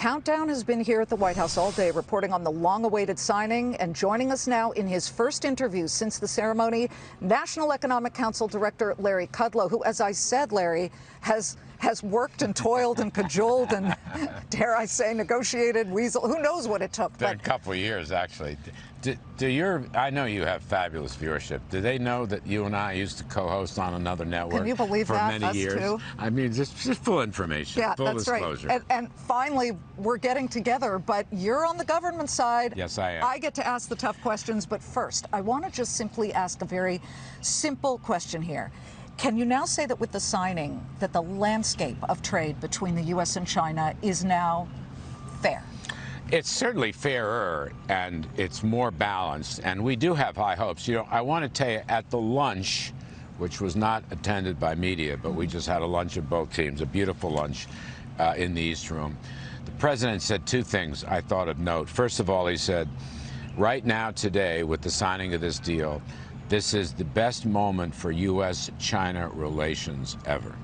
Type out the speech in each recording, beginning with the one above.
countdown has been here at the White House all day, reporting on the long-awaited signing. And joining us now in his first interview since the ceremony, National Economic Council Director Larry Kudlow, who, as I said, Larry, has worked and toiled and cajoled and, dare I say, negotiated, weasel. Who knows what it took? Been a couple of years, actually. I know you have fabulous viewership. Do they know that you and I used to co-host on another network? Can you believe for that? many years? Too? I mean, just full information, yeah, full that's disclosure. Right. And finally, we're getting together, but you're on the government side. Yes, I am. I get to ask the tough questions, but first, I want to just simply ask a very simple question here. Can you now say that with the signing, that the landscape of trade between the U.S. and China is now fair? It's certainly fairer, and it's more balanced, and we do have high hopes. You know, I want to tell you, at the lunch, which was not attended by media, but we just had a lunch of both teams, a beautiful lunch in the East Room, the president said two things I thought of note. First of all, he said, right now, today, with the signing of this deal, this is the best moment for U.S. China relations ever.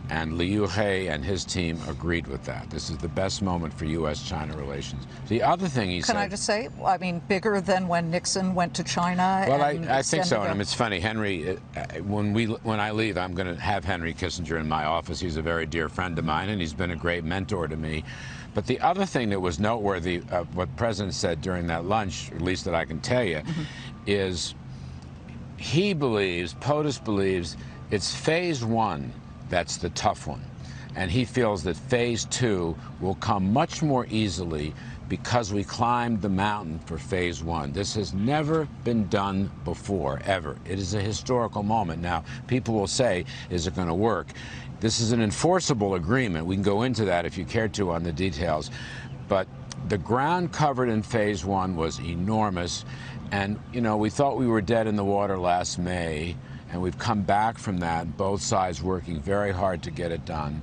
And Liu He and his team agreed with that. This is the best moment for U.S. China relations. The other thing he said... Can I just say, I mean, bigger than when Nixon went to China? Well, I think so. And it's funny, Henry, when I leave, I'm going to have Henry Kissinger in my office. He's a very dear friend of mine, and he's been a great mentor to me. But the other thing that was noteworthy of what the president said during that lunch, at least that I can tell you, is he believes, POTUS believes, it's phase one that's the tough one. And he feels that phase two will come much more easily because we climbed the mountain for phase one. This has never been done before, ever. It is a historical moment. Now, people will say, is it going to work? This is an enforceable agreement. We can go into that if you care to on the details. But the ground covered in phase one was enormous. And, you know, we thought we were dead in the water last May. And we've come back from that, both sides working very hard to get it done.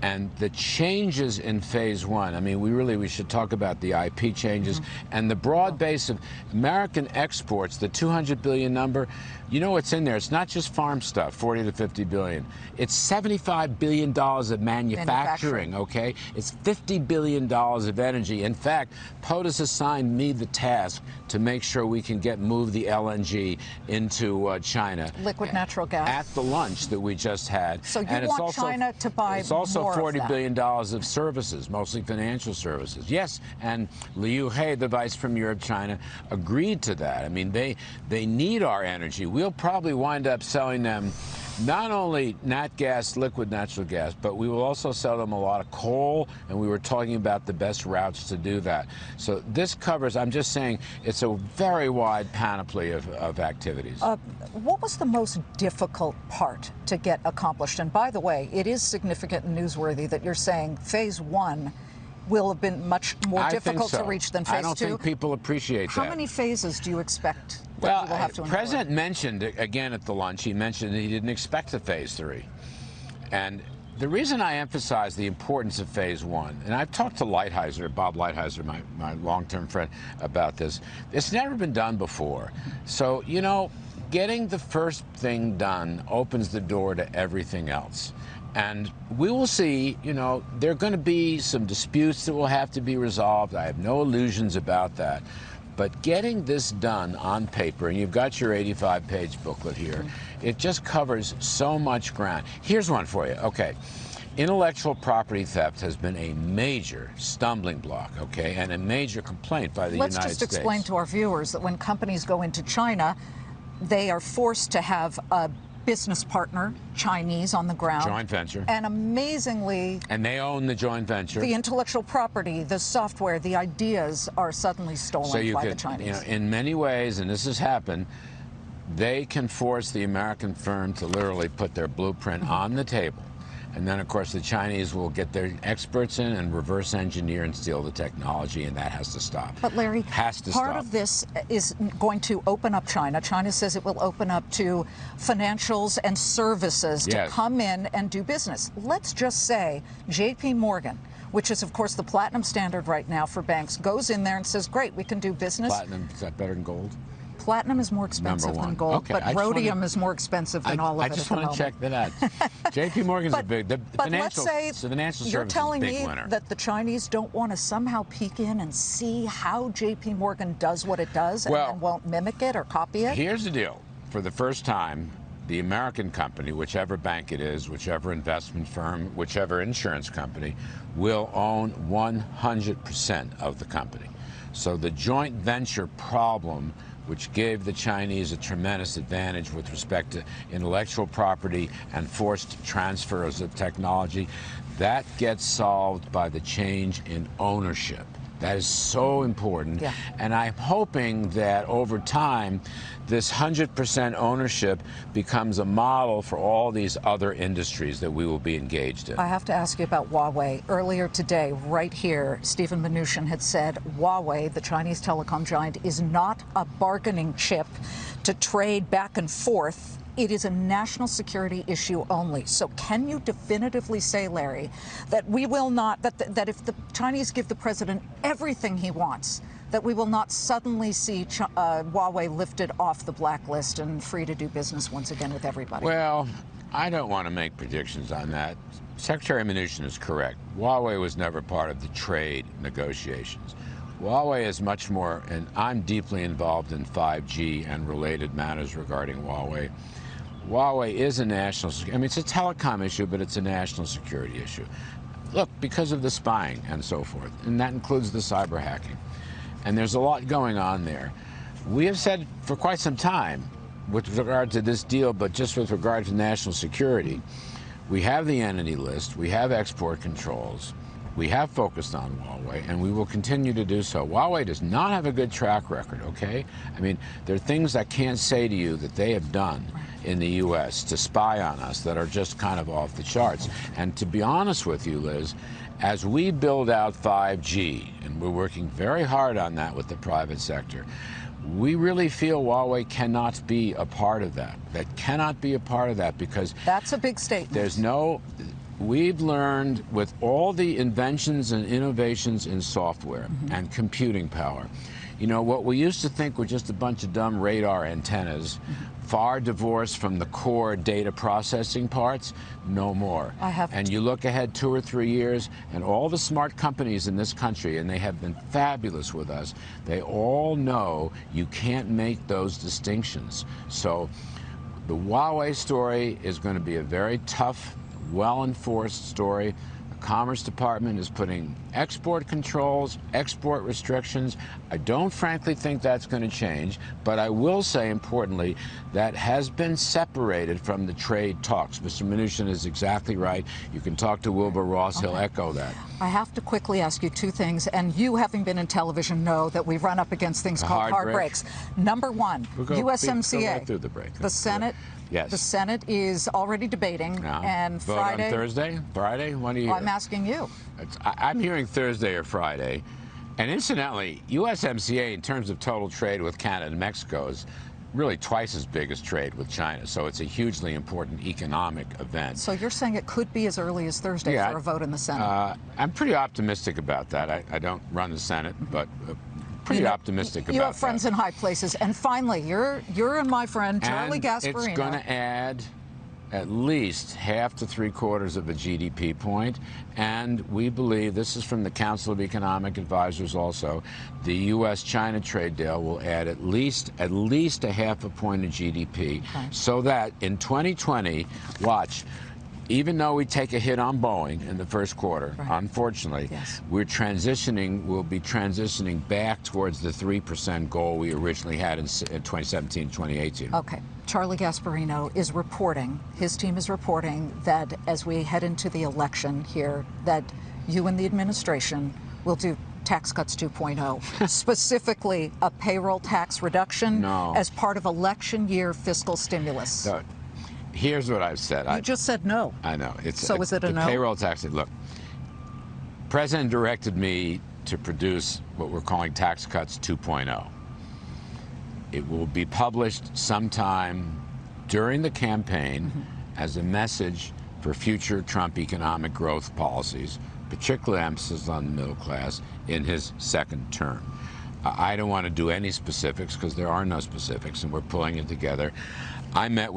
And the changes in phase one, I mean, we should talk about the IP changes and the broad base of American exports, the 200 billion number. You know what's in there? It's not just farm stuff, 40 to 50 billion. It's $75 billion of manufacturing, okay? It's $50 billion of energy. In fact, POTUS assigned me the task to make sure we can move the LNG into China. Liquid natural gas. At the lunch that we just had. So you want China to buy It's also more $40 billion of services, mostly financial services. Yes, and Liu He, the vice premier of China, agreed to that. I mean, they need our energy. We'll probably wind up selling them not only nat gas, liquid natural gas, but we will also sell them a lot of coal, and we were talking about the best routes to do that. So this covers, I'm just saying, it's a very wide panoply of activities. What was the most difficult part to get accomplished? And by the way, it is significant and newsworthy that you're saying phase one will have been much more difficult to reach than phase two. I don't think people appreciate that. How many phases do you expect? Well, the president mentioned, again at the lunch, he mentioned that he didn't expect a phase three. And the reason I emphasize the importance of phase one, and I've talked to Lighthizer, Bob Lighthizer, my long-term friend, about this, it's never been done before. So, you know, getting the first thing done opens the door to everything else. And we will see, you know, there are going to be some disputes that will have to be resolved. I have no illusions about that. But getting this done on paper, and you've got your 85-page booklet here, it just covers so much ground. Here's one for you. Okay. Intellectual property theft has been a major stumbling block, okay, and a major complaint by the United States. Let's just explain to our viewers that when companies go into China, they are forced to have a business partner, Chinese, on the ground. Joint venture. And amazingly... And they own the joint venture. The intellectual property, the software, the ideas are suddenly stolen by the Chinese. You know, in many ways, and this has happened, they can force the American firm to literally put their blueprint on the table. And then, of course, the Chinese will get their experts in and reverse engineer and steal the technology, and that has to stop. But, Larry, part of this is going to open up China. China says it will open up to financials and services to come in and do business. Let's just say J.P. Morgan, which is, of course, the platinum standard right now for banks, goes in there and says, great, we can do business. Platinum, is that better than gold? Platinum is more expensive than gold, okay, but rhodium is more expensive than all of it. I just want to check that out. J.P. Morgan's a big, the financial services you're telling is a big me winner. that the Chinese don't want to somehow peek in and see how J.P. Morgan does what it does and won't mimic it or copy it? Here's the deal. For the first time, the American company, whichever bank it is, whichever investment firm, whichever insurance company, will own 100% of the company. So the joint venture problem, which gave the Chinese a tremendous advantage with respect to intellectual property and forced transfers of technology, that gets solved by the change in ownership. That is so important. Yeah. And I'm hoping that over time, this 100% ownership becomes a model for all these other industries that we will be engaged in. I have to ask you about Huawei. Earlier today, right here, Stephen Mnuchin had said Huawei, the Chinese telecom giant, is not a bargaining chip to trade back and forth. It is a national security issue only. So can you definitively say, Larry, that we will not, that if the Chinese give the president everything he wants, that we will not suddenly see Huawei lifted off the blacklist and free to do business once again with everybody? Well, I don't want to make predictions on that. Secretary Mnuchin is correct. Huawei was never part of the trade negotiations. Huawei is much more, and I'm deeply involved in 5G and related matters regarding Huawei. Huawei is a national, it's a telecom issue, but it's a national security issue. Look, because of the spying and so forth, and that includes the cyber hacking. And there's a lot going on there. We have said for quite some time, with regard to this deal, but just with regard to national security, we have the entity list, we have export controls, we have focused on Huawei, and we will continue to do so. Huawei does not have a good track record, okay? There are things I can't say to you that they have done in the U.S. to spy on us that are just kind of off the charts. And to be honest with you, Liz, as we build out 5G, and we're working very hard on that with the private sector, we really feel Huawei cannot be a part of that. That cannot be a part of that because... That's a big statement. There's no... We've learned with all the inventions and innovations in software and computing power, what we used to think were just a bunch of dumb radar antennas, far divorced from the core data processing parts, no more. And you look ahead 2 or 3 years, and all the smart companies in this country, and they have been fabulous with us, they all know you can't make those distinctions. So the Huawei story is going to be a very tough, well-enforced story. The Commerce Department is putting export controls, export restrictions. I don't frankly think that's going to change, but I will say, importantly, that has been separated from the trade talks. Mr. Mnuchin is exactly right. You can talk to Wilbur Ross. He'll echo that. I have to quickly ask you 2 things, and you, having been in television, know that we run up against things called hard breaks. Number 1, USMCA. We'll go right through the break. The Senate. Yes. The Senate is already debating, and vote Friday. On Thursday? Friday? When do you hear? I'm asking you. I'm hearing Thursday or Friday. And incidentally, USMCA, in terms of total trade with Canada and Mexico, is really twice as big as trade with China. So it's a hugely important economic event. So you're saying it could be as early as Thursday for a vote in the Senate? I'm pretty optimistic about that. I don't run the Senate, but pretty optimistic about that. You have friends in high places. And finally, you're and my friend, Charlie Gasparino. It's going to add at least half to 3/4 of a GDP point, and we believe, this is from the Council of Economic Advisors also, the U.S. China trade deal will add at least a half a point of GDP, so that in 2020, watch, even though we take a hit on Boeing in the first quarter, unfortunately, we'll be transitioning back towards the 3% goal we originally had in 2017, 2018. Okay. Charlie Gasparino is reporting, his team is reporting that as we head into the election here, that you and the administration will do tax cuts 2.0, specifically a payroll tax reduction as part of election year fiscal stimulus. So, here's what I've said. You just said no. I know. So is it a no? The payroll tax. Look, President directed me to produce what we're calling Tax Cuts 2.0. It will be published sometime during the campaign as a message for future Trump economic growth policies, particularly emphasis on the middle class, in his second term. I don't want to do any specifics because there are no specifics, and we're pulling it together. I met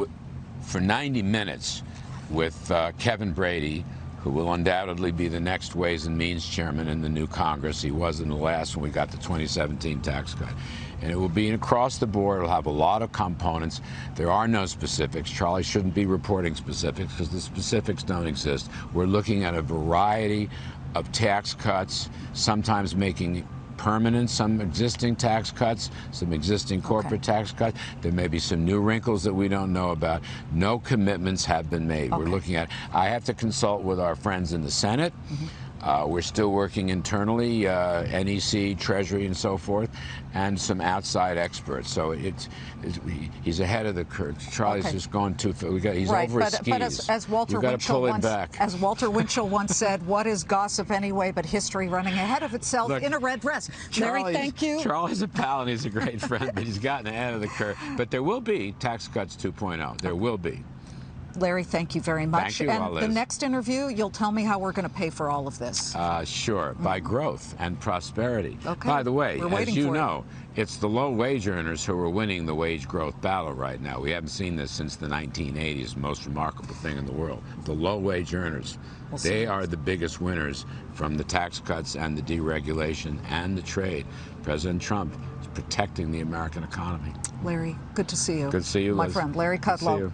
for 90 minutes with Kevin Brady, who will undoubtedly be the next Ways and Means chairman in the new Congress. He was in the last when we got the 2017 tax cut. And it will be across the board. It'll have a lot of components. There are no specifics. Charlie shouldn't be reporting specifics because the specifics don't exist. We're looking at a variety of tax cuts, sometimes making permanent some existing tax cuts, some existing corporate tax cuts. There may be some new wrinkles that we don't know about. No commitments have been made. We're looking at, I have to consult with our friends in the Senate. We're still working internally, NEC, Treasury, and so forth, and some outside experts. So he's ahead of the curve. Charlie's just gone too far. He's over his skis. But as Walter Winchell once said, what is gossip anyway but history running ahead of itself in a red dress? Larry, thank you. Charlie's a pal and he's a great friend, but he's gotten ahead of the curve. But there will be tax cuts 2.0. There will be. Larry, thank you very much. Thank you, and the next interview, you'll tell me how we're going to pay for all of this. Sure, by growth and prosperity. Okay. By the way, as you know, it. it's the low wage earners who are winning the wage growth battle right now. We haven't seen this since the 1980s, the most remarkable thing in the world. The low wage earners, they are the biggest winners from the tax cuts and the deregulation and the trade. President Trump is protecting the American economy. Larry, good to see you. Good to see you, Liz. My friend, Larry Kudlow.